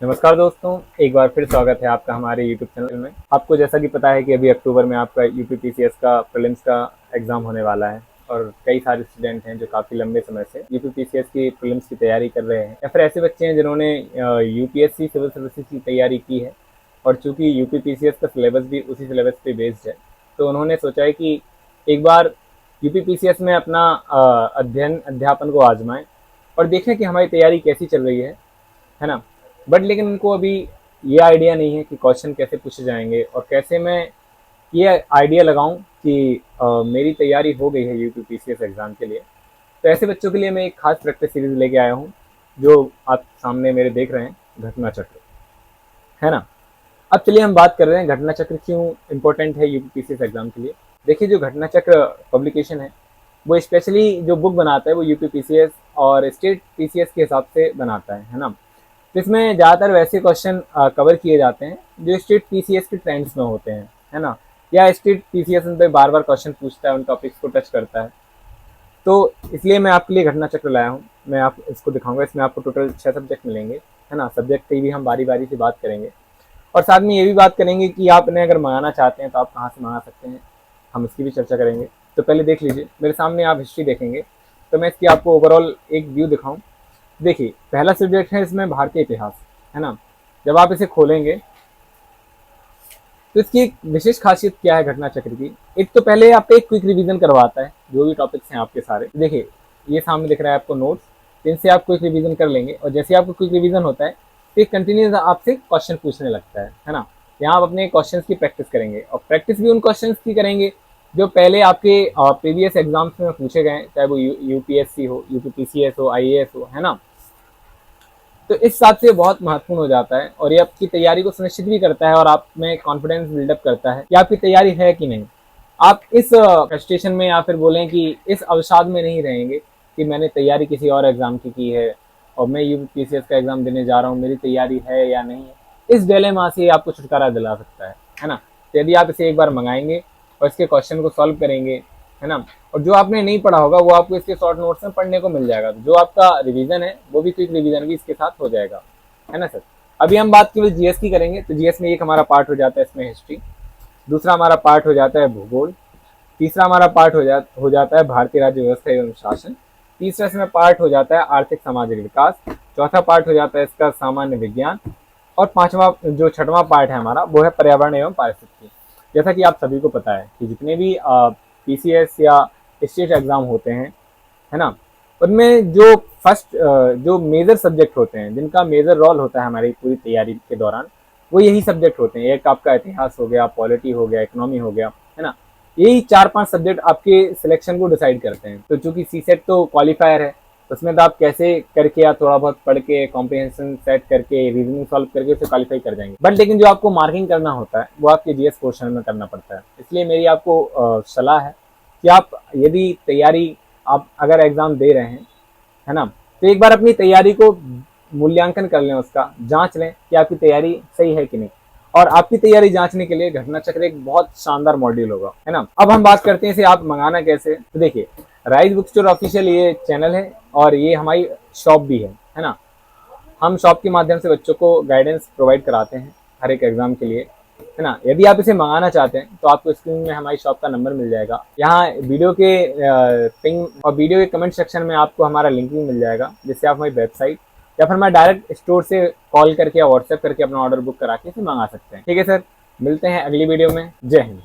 नमस्कार दोस्तों, एक बार फिर स्वागत है आपका हमारे YouTube चैनल में। आपको जैसा कि पता है कि अभी अक्टूबर में आपका यूपीपीसीएस का प्रीलिम्स का एग्ज़ाम होने वाला है और कई सारे स्टूडेंट हैं जो काफ़ी लंबे समय से यूपीपीसीएस की प्रीलिम्स की तैयारी कर रहे हैं या फिर ऐसे बच्चे हैं जिन्होंने यूपीएससी सिविल सर्विसेज की तैयारी की है और चूँकि यूपीपीसीएस का सिलेबस भी उसी सिलेबस पे बेस्ड है, तो उन्होंने सोचा है कि एक बार यूपीपीसीएस में अपना अध्यापन को आजमाएं और देखें कि हमारी तैयारी कैसी चल रही है ना। बट लेकिन उनको अभी ये आइडिया नहीं है कि क्वेश्चन कैसे पूछे जाएंगे और कैसे मैं ये आइडिया लगाऊं कि मेरी तैयारी हो गई है यूपीपीसीएस एग्ज़ाम के लिए। तो ऐसे बच्चों के लिए मैं एक खास प्रैक्टिस सीरीज लेके आया हूँ जो आप सामने मेरे देख रहे हैं, घटना चक्र, है ना। अब चलिए हम बात कर रहे हैं घटना चक्र क्यों इम्पोर्टेंट है यूपीपीसीएस एग्ज़ाम के लिए। देखिए, जो घटना चक्र पब्लिकेशन है वो स्पेशली जो बुक बनाता है वो यूपीपीसीएस और स्टेट पीसीएस के हिसाब से बनाता है ना। तो इसमें ज़्यादातर वैसे क्वेश्चन कवर किए जाते हैं जो स्टेट पीसीएस के ट्रेंड्स में होते हैं, है ना, या स्टेट पीसीएस उन पर बार बार क्वेश्चन पूछता है, उन टॉपिक्स को टच करता है। तो इसलिए मैं आपके लिए घटना चक्र लाया हूँ। मैं आप इसको दिखाऊंगा। इसमें आपको टोटल 6 सब्जेक्ट मिलेंगे, है ना। सब्जेक्ट की भी हम बारी बारी से बात करेंगे और साथ में ये भी बात करेंगे कि आप इन्हें अगर मंगाना चाहते हैं तो आप कहाँ से मंगा सकते हैं, हम इसकी भी चर्चा करेंगे। तो पहले देख लीजिए, मेरे सामने आप हिस्ट्री देखेंगे तो मैं इसकी आपको ओवरऑल एक व्यू दिखाऊं। देखिए, पहला सब्जेक्ट है इसमें भारतीय इतिहास, है ना। जब आप इसे खोलेंगे तो इसकी एक विशेष खासियत क्या है घटना चक्र की। एक तो पहले आप एक क्विक रिवीजन करवाता है जो भी टॉपिक्स हैं आपके सारे। देखिए, ये सामने दिख रहा है आपको नोट्स, जिनसे आप क्विक रिवीजन कर लेंगे और जैसे आपको क्विक रिवीजन होता है तो कंटिन्यूस आपसे क्वेश्चन पूछने लगता है ना। यहाँ आप अपने क्वेश्चंस की प्रैक्टिस करेंगे और प्रैक्टिस भी उन क्वेश्चंस की करेंगे जो पहले आपके प्रीवियस एग्जाम्स में पूछे गए, चाहे वो यूपीएससी हो, यूपीपीसीएस हो, आईएएस हो, है ना। तो इस हिसाब से बहुत महत्वपूर्ण हो जाता है और ये आपकी तैयारी को सुनिश्चित भी करता है और आप में कॉन्फिडेंस बिल्डअप करता है कि आपकी तैयारी है कि नहीं। आप इस फ्रस्ट्रेशन में या फिर बोलें कि इस अवसाद में नहीं रहेंगे कि मैंने तैयारी किसी और एग्जाम की है और मैं यूपीसीएस का एग्जाम देने जा रहा हूँ, मेरी तैयारी है या नहीं है। इस डिलेमा से आपको छुटकारा दिला सकता है ना। तो यदि आप इसे एक बार मंगाएंगे और इसके क्वेश्चन को सॉल्व करेंगे, है ना, और जो आपने नहीं पढ़ा होगा वो आपको इसके शॉर्ट नोट्स में पढ़ने को मिल जाएगा। तो जो आपका रिवीजन है वो भी क्विक रिवीजन भी इसके साथ हो जाएगा, है ना सर। अभी हम बात केवल जीएस की करेंगे। तो जीएस में एक हमारा पार्ट हो जाता है इसमें हिस्ट्री, दूसरा हमारा पार्ट हो जाता है भूगोल, तीसरा हमारा पार्ट हो जाता है भारतीय राज्य व्यवस्था एवं शासन, तीसरा इसमें पार्ट हो जाता है आर्थिक सामाजिक विकास, चौथा पार्ट हो जाता है इसका सामान्य विज्ञान और पांचवा जो छठवां पार्ट है हमारा वो है पर्यावरण एवं पारिस्थितिकी। जैसा कि आप सभी को पता है कि जितने भी पीसीएस या स्टेट एग्जाम होते हैं, है ना, उनमें जो फर्स्ट जो मेजर सब्जेक्ट होते हैं, जिनका मेजर रोल होता है हमारी पूरी तैयारी के दौरान, वो यही सब्जेक्ट होते हैं। एक आपका इतिहास हो गया, पॉलिटी हो गया, इकोनॉमी हो गया, है ना। यही 4-5 सब्जेक्ट आपके सिलेक्शन को डिसाइड करते हैं। तो चूंकि सी सेट तो क्वालिफायर है, उसमें तो आप कैसे करके या थोड़ा बहुत पढ़ के कॉम्प्रिहेंशन सेट करके रीजनिंग सॉल्व करके उसे क्वालिफाई कर जाएंगे। बट लेकिन जो आपको मार्किंग करना होता है वो आपके जीएस पोर्शन में करना पड़ता है। इसलिए मेरी आपको सलाह है कि आप यदि तैयारी आप अगर एग्जाम दे रहे हैं, है ना, तो एक बार अपनी तैयारी को मूल्यांकन कर लें, उसका जांच लें कि आपकी तैयारी सही है कि नहीं। और आपकी तैयारी जांचने के लिए घटना चक्र एक बहुत शानदार मॉड्यूल होगा, है ना। अब हम बात करते हैं इसे आप मंगाना कैसे। तो देखिए, राइज बुक स्टोर ऑफिशियल ये चैनल है और ये हमारी शॉप भी है ना। हम शॉप के माध्यम से बच्चों को गाइडेंस प्रोवाइड कराते हैं हर एक एग्जाम के लिए, है ना। यदि आप इसे मंगाना चाहते हैं तो आपको स्क्रीन में हमारी शॉप का नंबर मिल जाएगा। यहाँ वीडियो के पिंग और वीडियो के कमेंट सेक्शन में आपको हमारा लिंक भी मिल जाएगा, जिससे आप हमारी वेबसाइट या फिर हमारे डायरेक्ट स्टोर से कॉल करके या व्हाट्सएप करके अपना ऑर्डर बुक करा के इसे मंगा सकते हैं। ठीक है सर, मिलते हैं अगली वीडियो में। जय हिंद।